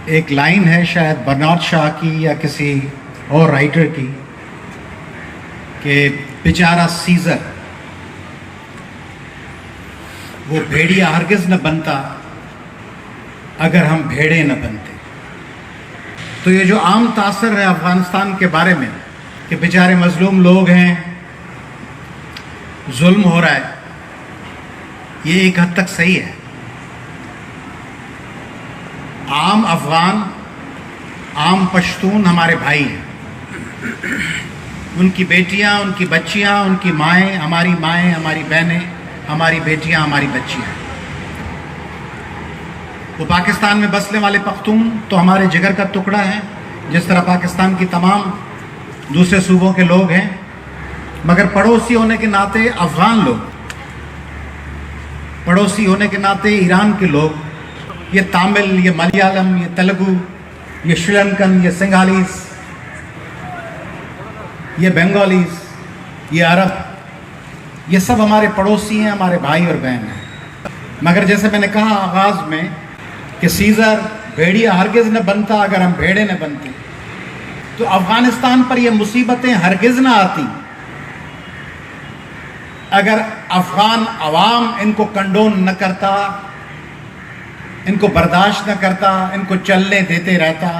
ایک لائن ہے شاید برنارڈ شاہ کی یا کسی اور رائٹر کی کہ بیچارہ سیزر وہ بھیڑیا ہرگز نہ بنتا اگر ہم بھیڑے نہ بنتے. تو یہ جو عام تاثر ہے افغانستان کے بارے میں کہ بیچارے مظلوم لوگ ہیں، ظلم ہو رہا ہے، یہ ایک حد تک صحیح ہے. عام افغان، عام پشتون ہمارے بھائی ہیں، ان کی بیٹیاں، ان کی بچیاں، ان کی مائیں، ہماری بہنیں، ہماری بیٹیاں، ہماری بچیاں. وہ پاکستان میں بسنے والے پختون تو ہمارے جگر کا ٹکڑا ہے، جس طرح پاکستان کی تمام دوسرے صوبوں کے لوگ ہیں، مگر پڑوسی ہونے کے ناطے افغان لوگ، پڑوسی ہونے کے ناطے ایران کے لوگ، یہ تامل، یہ ملیالم، یہ تلگو، یہ شری لنکن، یہ سنگھالیز، یہ بنگالیز، یہ عرب، یہ سب ہمارے پڑوسی ہیں، ہمارے بھائی اور بہن ہیں. مگر جیسے میں نے کہا آغاز میں کہ سیزر بھیڑیا ہرگز نہ بنتا اگر ہم بھیڑے نہ بنتے، تو افغانستان پر یہ مصیبتیں ہرگز نہ آتی اگر افغان عوام ان کو کنڈون نہ کرتا، ان کو برداشت نہ کرتا، ان کو چلنے دیتے رہتا،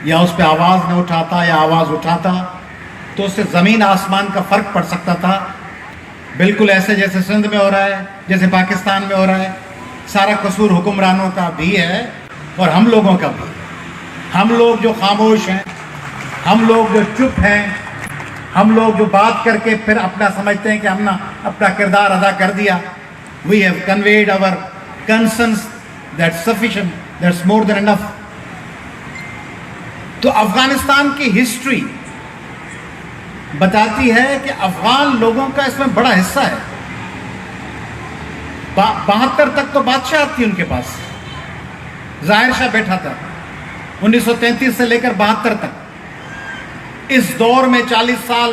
یا اس پہ آواز نہ اٹھاتا یا آواز اٹھاتا تو اس سے زمین آسمان کا فرق پڑ سکتا تھا. بالکل ایسے جیسے سندھ میں ہو رہا ہے، جیسے پاکستان میں ہو رہا ہے. سارا قصور حکمرانوں کا بھی ہے اور ہم لوگوں کا بھی. ہم لوگ جو خاموش ہیں، ہم لوگ جو چپ ہیں، ہم لوگ جو بات کر کے پھر اپنا سمجھتے ہیں کہ ہم نے اپنا کردار ادا کر دیا. We have conveyed our concerns, that's sufficient, that's more than enough. تو افغانستان کی ہسٹری بتاتی ہے کہ افغان لوگوں کا اس میں بڑا حصہ ہے. 72 تک تو بادشاہ تھی ان کے پاس، ظاہر شاہ بیٹھا تھا 1933 سے لے کر 72 تک. اس دور میں 40 سال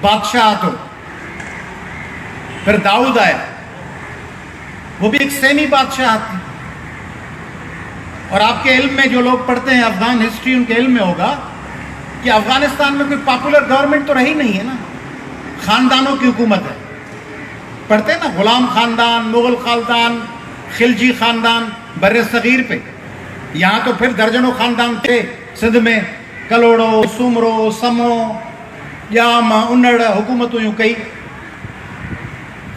بادشاہ تو پھر داؤد آئے، وہ بھی ایک سیمی بادشاہ تھی. اور آپ کے علم میں جو لوگ پڑھتے ہیں افغان ہسٹری، ان کے علم میں ہوگا کہ افغانستان میں کوئی پاپولر گورنمنٹ تو رہی نہیں ہے نا، خاندانوں کی حکومت ہے. پڑھتے ہیں نا، غلام خاندان، مغل خاندان، خلجی خاندان بر صغیر پہ. یہاں تو پھر درجنوں خاندان تھے سندھ میں، کلوڑو، سمرو، سمو، یام، انڑ حکومتوں یوں کئی.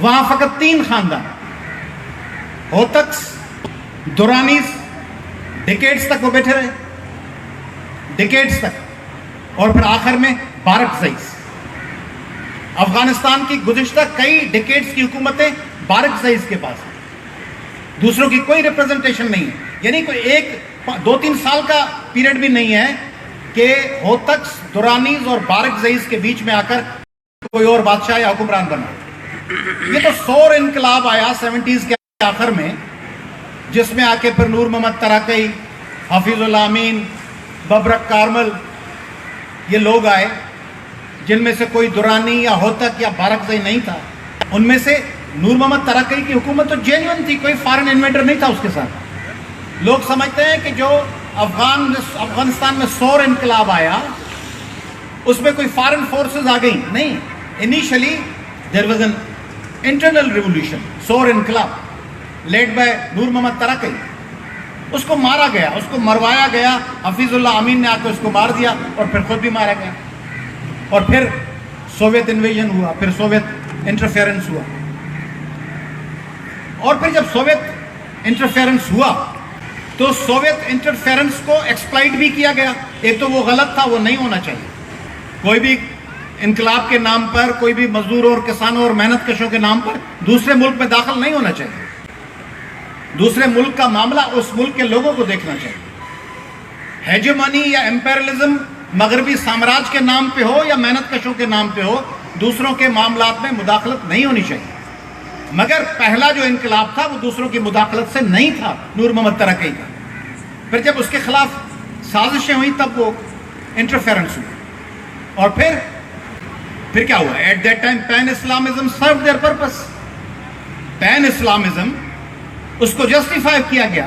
وہاں فقط 3 خاندان، ہوتکس، دورانیز، ڈیکیڈز تک وہ بیٹھے رہے، ڈیکیڈز تک. اور پھر آخر میں بارکزائیز. افغانستان کی گزشتہ کئی ڈیکیڈز کی حکومتیں بارکزائیز کے پاس ہیں، دوسروں کی کوئی ریپرزنٹیشن نہیں ہے. یعنی کوئی 2-3 سال کا پیریڈ بھی نہیں ہے کہ ہوتکس، دورانیز اور بارکزائیز کے بیچ میں آ کر کوئی اور بادشاہ یا حکمران بنا. یہ تو سور انقلاب آیا 70s کے آخر میں، جس میں آ کے پھر نور محمد تراکئی، حفیظ اللہ امین، ببرک کارمل، یہ لوگ آئے جن میں سے کوئی دورانی یا ہوتک یا بارکزائی نہیں تھا. ان میں سے نور محمد تراکئی کی حکومت تو جینوئن تھی، کوئی فارن انویڈر نہیں تھا اس کے ساتھ. لوگ سمجھتے ہیں کہ جو افغانستان میں سور انقلاب آیا اس میں کوئی فارن فورسز آ گئی، نہیں. Initially there was an internal revolution, سور انقلاب لیڈ بائی نور محمد تراکئی. اس کو مارا گیا، اس کو مروایا گیا. حفیظ اللہ امین نے آ کے اس کو مار دیا اور پھر خود بھی مارا گیا. اور پھر سوویت انویژن ہوا، پھر سوویت انٹرفیئرنس ہوا. اور پھر جب سوویت انٹرفیئرنس ہوا تو سوویت انٹرفیئرنس کو ایکسپلائٹ بھی کیا گیا. ایک تو وہ غلط تھا، وہ نہیں ہونا چاہیے. کوئی بھی انقلاب کے نام پر، کوئی بھی مزدوروں اور کسانوں اور محنت کشوں کے نام پر دوسرے ملک میں داخل نہیں ہونا چاہیے. دوسرے ملک کا معاملہ اس ملک کے لوگوں کو دیکھنا چاہیے. ہیجمونی یا امپیرلزم مغربی سامراج کے نام پہ ہو یا محنت کشوں کے نام پہ ہو، دوسروں کے معاملات میں مداخلت نہیں ہونی چاہیے. مگر پہلا جو انقلاب تھا وہ دوسروں کی مداخلت سے نہیں تھا، نور محمد تراکئی کا. پھر جب اس کے خلاف سازشیں ہوئیں تب وہ انٹرفیئرنس ہوئی. اور پھر کیا ہوا؟ At that time pan Islamism serve their purpose. Pan Islamism اس کو جسٹیفائی کیا گیا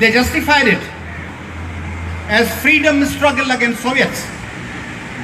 They justified it as freedom struggle against Soviets.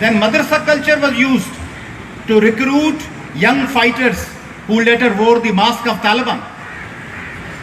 then madrasa culture was used to recruit young fighters who later wore the mask of Taliban.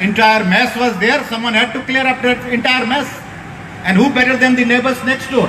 entire mess was there, someone had to clear up that entire mess. And who better than the neighbors next door?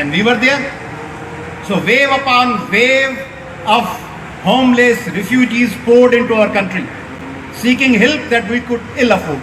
And we were there. So wave upon wave of homeless refugees poured into our country, seeking help that we could ill afford.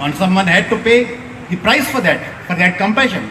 And someone had to pay the price for that compassion.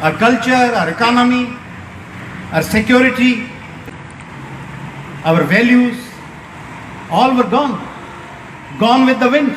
Our culture, our economy, our security, our values, all were gone with the wind.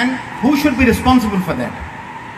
And who should be responsible for that?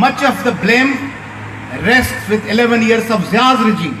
much of the blame rests with 11 years of Zia's regime.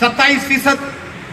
27%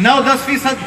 9-10%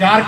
4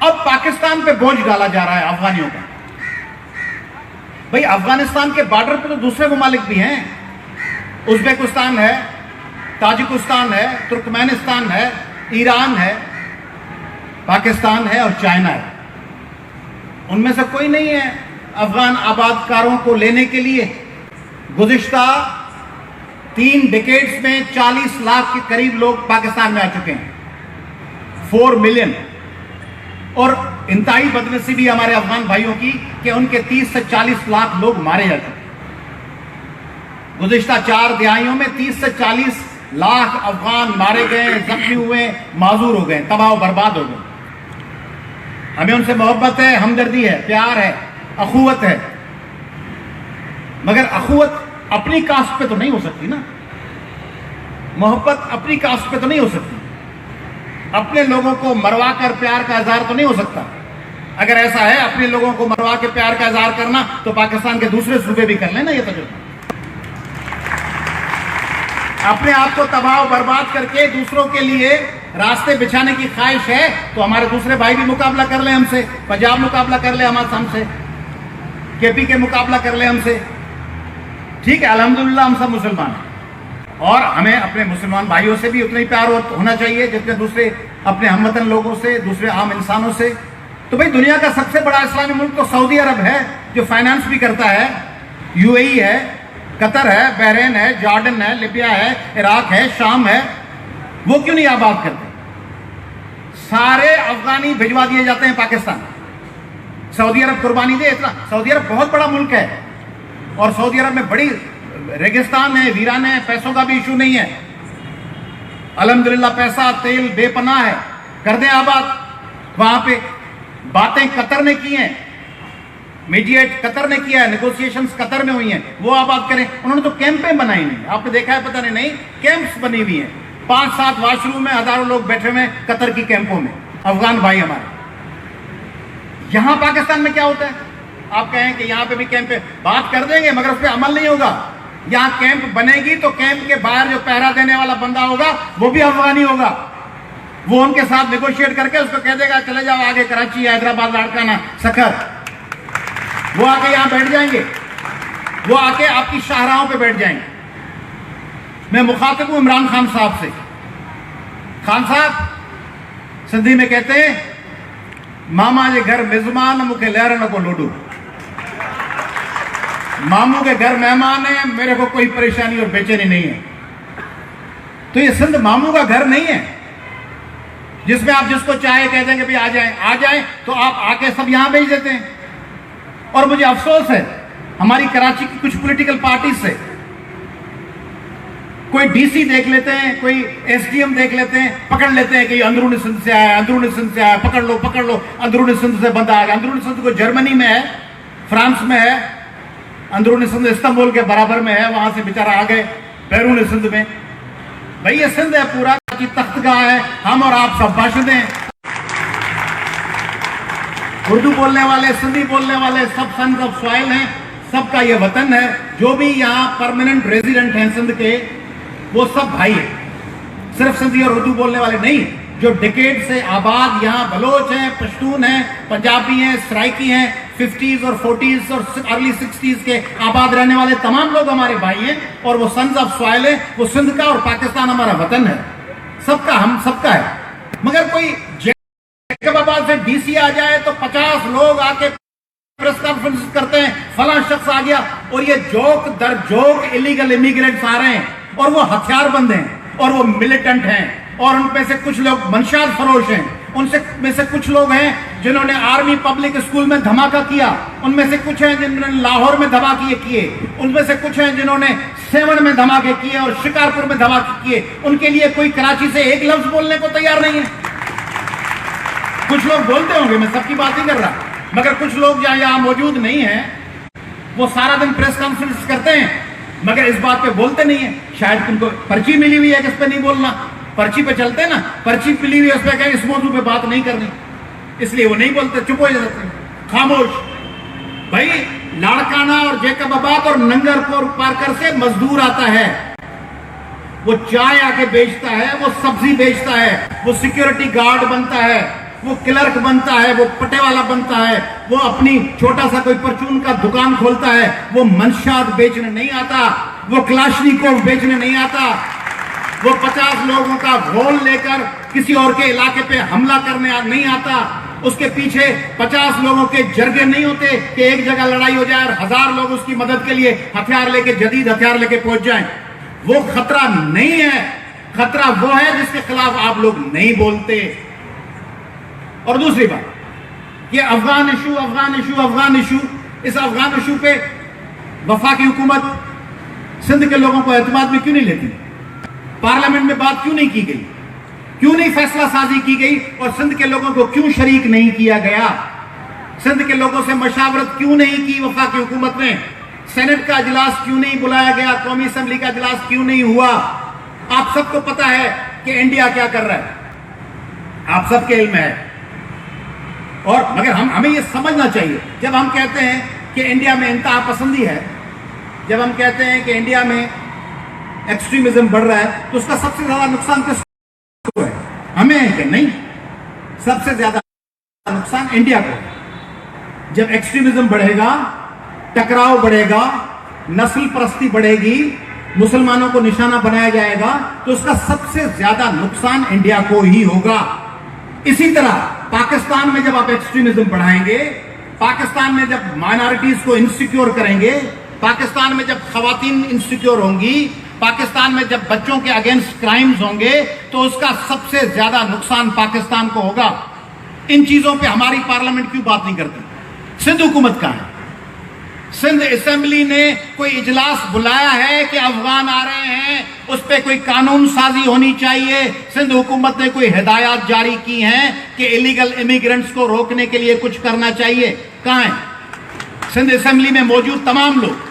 اب پاکستان پہ بوجھ ڈالا جا رہا ہے افغانیوں کا. بھئی افغانستان کے بارڈر پہ تو دوسرے ممالک بھی ہیں. ازبکستان ہے, تاجکستان ہے, ترکمانستان ہے, ایران ہے, پاکستان ہے اور چائنا ہے. ان میں سے کوئی نہیں ہے افغان آباد کاروں کو لینے کے لیے. گزشتہ 3 ڈیکیڈز میں 40 لاکھ کے قریب لوگ پاکستان میں آ چکے ہیں, 4 ملین. اور انتہائی بدنصیبی ہمارے افغان بھائیوں کی کہ ان کے 30 سے 40 لاکھ لوگ مارے جا چکے. گزشتہ 4 دہائیوں میں 30 سے 40 لاکھ افغان مارے گئے, زخمی ہوئے, معذور ہو گئے, تباہ و برباد ہو گئے. ہمیں ان سے محبت ہے, ہمدردی ہے, پیار ہے, اخوت ہے, مگر اخوت اپنی کاسٹ پہ تو نہیں ہو سکتی نا. محبت اپنی کاسٹ پہ تو نہیں ہو سکتی. اپنے لوگوں کو مروا کر پیار کا اظہار تو نہیں ہو سکتا. اگر ایسا ہے اپنے لوگوں کو مروا کے پیار کا اظہار کرنا, تو پاکستان کے دوسرے صوبے بھی کر لیں نا یہ تجربہ. اپنے آپ کو تباہ و برباد کر کے دوسروں کے لیے راستے بچھانے کی خواہش ہے تو ہمارے دوسرے بھائی بھی مقابلہ کر لیں ہم سے. پنجاب مقابلہ کر لیں ہم سے, کے پی کے مقابلہ کر لیں ہم سے. ٹھیک ہے, الحمدللہ ہم سب مسلمان ہیں, اور ہمیں اپنے مسلمان بھائیوں سے بھی اتنا ہی پیار ہونا چاہیے جتنے دوسرے اپنے ہم وطن لوگوں سے, دوسرے عام انسانوں سے. تو بھئی دنیا کا سب سے بڑا اسلامی ملک تو سعودی عرب ہے, جو فائنانس بھی کرتا ہے. یو اے ای ہے, قطر ہے, بحرین ہے, جارڈن ہے, لیبیا ہے, عراق ہے, شام ہے. وہ کیوں نہیں آباد کرتے؟ سارے افغانی بھجوا دیے جاتے ہیں پاکستان. سعودی عرب قربانی دے اتنا. سعودی عرب بہت بڑا ملک ہے, اور سعودی عرب میں بڑی ریگستان ہے, ویران ہے, پیسوں کا بھی ایشو نہیں ہے. الحمدللہ پیسہ, تیل بے پناہ ہے, کر دیں آباد. وہاں پہ باتیں قطر نے کی ہیں, میڈیٹ قطر نے کیا ہے, نیگوسیشنز قطر میں ہوئی ہیں, وہ آباد کریں. انہوں نے تو کیمپیں بنائی نہیں, آپ نے دیکھا ہے پتہ نہیں, کیمپس بنی ہوئی ہیں. 5-7 واش روم میں ہزاروں لوگ بیٹھے ہوئے قطر کی کیمپوں میں, افغان بھائی ہمارے. یہاں پاکستان میں کیا ہوتا ہے؟ آپ کہیں کہ یہاں پہ بھی کیمپ بات کر دیں گے, مگر اس پہ عمل نہیں ہوگا. یہاں کیمپ بنے گی تو کیمپ کے باہر جو پہرا دینے والا بندہ ہوگا وہ بھی افغانی ہوگا. وہ ان کے ساتھ نیگوشیٹ کر کے اس کو کہہ دے گا چلے جاؤ آگے کراچی, حیدرآباد, لاڑکانہ, سکھر. وہ آ کے یہاں بیٹھ جائیں گے, وہ آ کے آپ کی شاہراہوں پہ بیٹھ جائیں گے. میں مخاطب ہوں عمران خان صاحب سے. خان صاحب سندھی میں کہتے ہیں ماما کے گھر میزمان مکھے لہرن کو لوڈو. ماموں کے گھر مہمان ہیں, میرے کو کوئی پریشانی اور بے چینی نہیں ہے. تو یہ سندھ ماموں کا گھر نہیں ہے جس میں آپ جس کو چاہے کہہ دیں گے بھی آ جائیں تو آپ آ کے سب یہاں بھیج دیتے ہیں. اور مجھے افسوس ہے ہماری کراچی کی کچھ پولیٹیکل پارٹیز سے, کوئی ڈی سی دیکھ لیتے ہیں, کوئی ایس ڈی ایم دیکھ لیتے ہیں, پکڑ لیتے ہیں کہ یہ اندرونی سندھ سے آیا, اندرونی سندھ سے آیا, پکڑ لو, اندرونی سندھ سے بندہ آ گیا. اندرونی سندھ کو جرمنی میں ہے, فرانس میں ہے, اندرونی سندھ استنبول کے برابر میں ہے, وہاں سے بیچارہ آ گئے بیرونی سندھ میں. بھئی یہ سندھ ہے پورا, کی تخت گاہ ہے, ہم اور آپ سب باشندے ہیں. اردو بولنے والے, سندھی بولنے والے سب سنز آف سوائل ہیں, سب کا یہ وطن ہے. جو بھی یہاں پرماننٹ ریزیڈنٹ ہیں سندھ کے, وہ سب بھائی ہیں, صرف سندھی اور اردو بولنے والے نہیں. جو ڈیکیڈ سے آباد یہاں بلوچ ہیں, پشتون ہیں, پنجابی ہیں, سرائکی ہیں, 50s اور 40s اور ارلی 60s کے آباد رہنے والے تمام لوگ ہمارے بھائی ہیں, اور وہ سنز آف سوائل ہیں. وہ سندھ کا اور پاکستان ہمارا وطن ہے, سب کا, ہم سب کا ہے. مگر کوئی جیکب آباد سے ڈی سی آ جائے تو 50 لوگ آ کے پریس کانفرنس کرتے ہیں, فلاں شخص آ گیا, اور یہ جوک در جوک الیگل امیگرینٹس آ رہے ہیں, اور وہ ہتھیار بند ہیں, اور وہ ملیٹنٹ ہیں, اور ان میں سے کچھ لوگ منشیات فروش ہیں. ان میں سے کچھ لوگ ہیں جنہوں نے آرمی پبلک اسکول میں دھماکہ کیا, ان میں سے کچھ ہیں جنہوں نے لاہور میں دھماکے کیے, ان میں سے کچھ ہیں جنہوں نے سیون میں دھماکے کیے اور شکارپور میں دھماکے کیے. ان کے لیے کوئی کراچی سے ایک لفظ بولنے کو تیار نہیں ہے. کچھ لوگ بولتے ہوں گے, میں سب کی بات نہیں کر رہا, مگر کچھ لوگ جہاں یہاں موجود نہیں ہیں وہ سارا دن پریس کانفرنس کرتے ہیں, مگر اس بات پہ بولتے نہیں ہیں. شاید ان کو پرچی ملی ہوئی ہے کہ اس پہ نہیں بولنا, پرچی پہ چلتے ہیں نا, پرچی ملی ہوئی ہے اس پہ کہ اس موضوع پہ بات نہیں کرنی, اس لیے وہ نہیں بولتے, چپ ہو جاتے ہیں, خاموش. بھائی لاڑکانہ اور جیکب آباد اور ننگر پارکر سے مزدور آتا ہے, وہ چائے آ کے بیچتا ہے, وہ سبزی بیچتا ہے, وہ سیکیورٹی گارڈ بنتا ہے, وہ کلرک بنتا ہے, وہ پٹے والا بنتا ہے, وہ اپنی چھوٹا سا کوئی پرچون کا دکان کھولتا ہے, وہ منشیات بیچنے نہیں آتا, وہ کلاشنیکوف بیچنے نہیں آتا, وہ 50 لوگوں کا گھول لے کر کسی اور کے علاقے پہ حملہ کرنے نہیں آتا, اس کے پیچھے 50 لوگوں کے جرگے نہیں ہوتے کہ ایک جگہ لڑائی ہو جائے اور 1000 لوگ اس کی مدد کے لیے ہتھیار لے کے, جدید ہتھیار لے کے پہنچ جائیں. وہ خطرہ نہیں ہے. خطرہ وہ ہے جس کے خلاف آپ لوگ نہیں بولتے. اور دوسری بات, یہ افغان ایشو, اس افغان ایشو پہ وفاقی حکومت سندھ کے لوگوں کو اعتماد میں کیوں نہیں لیتی؟ پارلیمنٹ میں بات کیوں نہیں کی گئی؟ کیوں نہیں فیصلہ سازی کی گئی؟ اور سندھ کے لوگوں کو کیوں شریک نہیں کیا گیا؟ سندھ کے لوگوں سے مشاورت کیوں نہیں کی وفاقی حکومت نے؟ سینٹ کا اجلاس کیوں نہیں بلایا گیا؟ قومی اسمبلی کا اجلاس کیوں نہیں ہوا؟ آپ سب کو پتا ہے کہ انڈیا کیا کر رہا ہے, آپ سب کے علم ہے. اور مگر ہمیں یہ سمجھنا چاہیے, جب ہم کہتے ہیں کہ انڈیا میں انتہا پسندی ہے, جب ہم کہتے ہیں کہ انڈیا میں ایکسٹریمزم بڑھ رہا ہے, تو اس کا سب سے زیادہ نقصان کس کو ہے؟ ہمیں ہے کہ نہیں؟ سب سے زیادہ نقصان انڈیا کو ہے. جب ایکسٹریمزم بڑھے گا, ٹکراؤ بڑھے گا, نسل پرستی بڑھے گی, مسلمانوں کو نشانہ بنایا جائے گا, تو اس کا سب سے زیادہ نقصان انڈیا کو ہی ہوگا. اسی طرح پاکستان میں جب آپ ایکسٹریمزم بڑھائیں گے, پاکستان میں جب مائنارٹیز کو انسیکیور کریں گے, پاکستان میں جب خواتین انسیکیور ہوں گی, پاکستان میں جب بچوں کے اگینسٹ کرائمز ہوں گے, تو اس کا سب سے زیادہ نقصان پاکستان کو ہوگا. ان چیزوں پہ ہماری پارلیمنٹ کیوں بات نہیں کرتی؟ سندھ حکومت کہاں ہے؟ سندھ اسمبلی نے کوئی اجلاس بلایا ہے کہ افغان آ رہے ہیں, اس پہ کوئی قانون سازی ہونی چاہیے. سندھ حکومت نے کوئی ہدایات جاری کی ہیں کہ ایلیگل امیگرنٹس کو روکنے کے لیے کچھ کرنا چاہیے؟ کہاں ہیں؟ سندھ اسمبلی میں موجود تمام لوگ,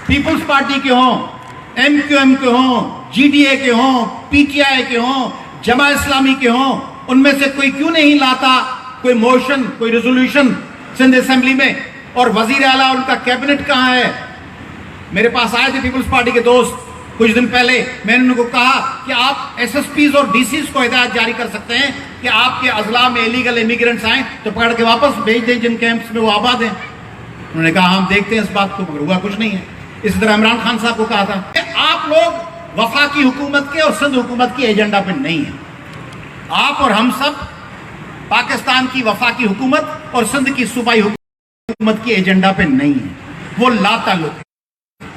پیپلز پارٹی کے ہوں, ایم کیو ایم کے ہوں, جی ڈی اے کے ہوں, پی ٹی آئی کے ہوں, جماعت اسلامی کے ہوں, ان میں سے کوئی کیوں نہیں لاتا کوئی موشن, کوئی ریزولوشن سندھ اسمبلی میں؟ اور وزیر اعلیٰ اور ان کا کیبنٹ کہاں ہے؟ میرے پاس آئے تھے پیپلز پارٹی کے دوست کچھ دن پہلے, میں نے ان کو کہا کہ آپ ایس ایس پیز اور ڈی سیز کو ہدایت جاری کر سکتے ہیں کہ آپ کے اضلاع میں ایلیگل امیگرنٹس آئیں تو پکڑ کے واپس بھیج دیں جن کیمپس میں وہ آباد ہیں. انہوں نے کہا ہم دیکھتے ہیں اس بات کو, مگر ہوا کچھ نہیں ہے. اسی طرح عمران خان صاحب کو کہا تھا کہ آپ لوگ وفاقی حکومت کے اور سندھ حکومت کی ایجنڈا پہ نہیں ہیں. آپ اور ہم سب پاکستان کی وفاقی حکومت اور سندھ کی صوبائی حکومت کی ایجنڈا پہ نہیں ہے. وہ لا تعلق ہے,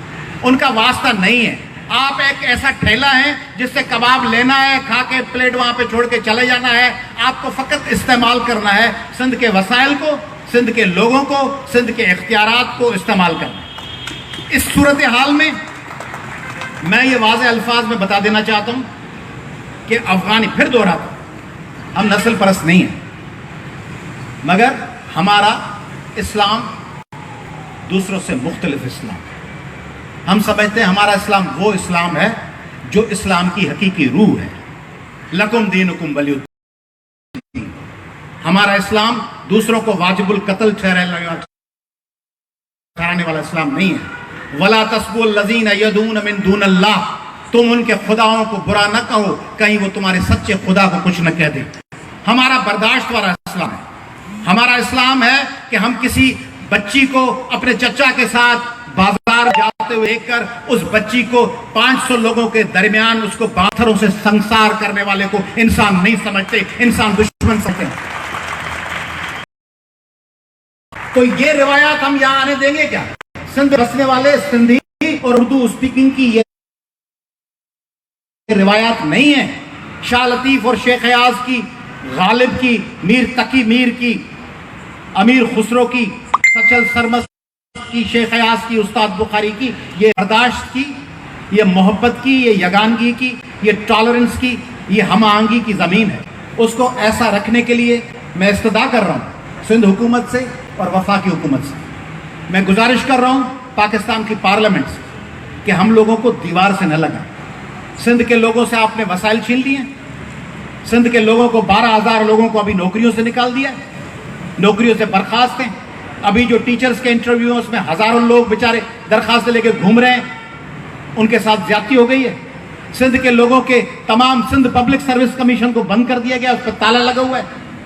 ان کا واسطہ نہیں ہے. آپ ایک ایسا ٹھیلا ہے جس سے کباب لینا ہے, کھا کے پلیٹ وہاں پہ چھوڑ کے چلے جانا ہے. آپ کو فقط استعمال کرنا ہے سندھ کے وسائل کو, سندھ کے لوگوں کو, سندھ کے اختیارات کو استعمال کرنا ہے. اس صورتحال میں میں یہ واضح الفاظ میں بتا دینا چاہتا ہوں کہ افغانی, پھر دوہراتا ہوں, ہم نسل پرست نہیں ہیں, مگر ہمارا اسلام دوسروں سے مختلف اسلام. ہم سمجھتے ہیں ہمارا اسلام وہ اسلام ہے جو اسلام کی حقیقی روح ہے. لکم دینکم ولی الدین. ہمارا اسلام دوسروں کو واجب القتل ٹھہرانے والا اسلام نہیں ہے. ولا تسبوا الذین یدعون من دون اللہ. تم ان کے خداؤں کو برا نہ کہو, کہیں وہ تمہارے سچے خدا کو کچھ نہ کہہ دیں. ہمارا برداشت والا اسلام ہے. ہمارا اسلام ہے کہ ہم کسی بچی کو اپنے چچا کے ساتھ بازار جاتے ہوئے دیکھ کر اس بچی کو 500 لوگوں کے درمیان اس کو پاتھروں سے سنسار کرنے والے کو انسان نہیں سمجھتے, انسان دشمن سمجھتے ہیں. تو یہ روایات ہم یہاں آنے دیں گے کیا؟ سندھ بسنے والے سندھی اور اردو اسپیکنگ کی یہ روایات نہیں ہیں. شاہ لطیف اور شیخ ایاز کی, غالب کی, میر تقی میر کی, امیر خسرو کی, سچل سرمس کی, شیخ ایاز کی, استاد بخاری کی, یہ برداشت کی, یہ محبت کی, یہ یگانگی کی, یہ ٹالرنس کی, یہ ہم آہنگی کی زمین ہے. اس کو ایسا رکھنے کے لیے میں استدعا کر رہا ہوں سندھ حکومت سے اور وفاقی حکومت سے. میں گزارش کر رہا ہوں پاکستان کی پارلیمنٹ سے کہ ہم لوگوں کو دیوار سے نہ لگائیں. سندھ کے لوگوں سے آپ نے وسائل چھین لیے ہیں. سندھ کے لوگوں کو 12,000 لوگوں کو ابھی نوکریوں سے نکال دیا ہے, نوکریوں سے برخاست ہیں. ابھی جو ٹیچرز کے انٹرویو ہیں اس میں ہزاروں لوگ بیچارے درخواستیں لے کے گھوم رہے ہیں, ان کے ساتھ زیادتی ہو گئی ہے. سندھ کے لوگوں کے تمام سندھ پبلک سروس کمیشن کو بند کر دیا گیا, اس پر تالا لگا ہوا ہے.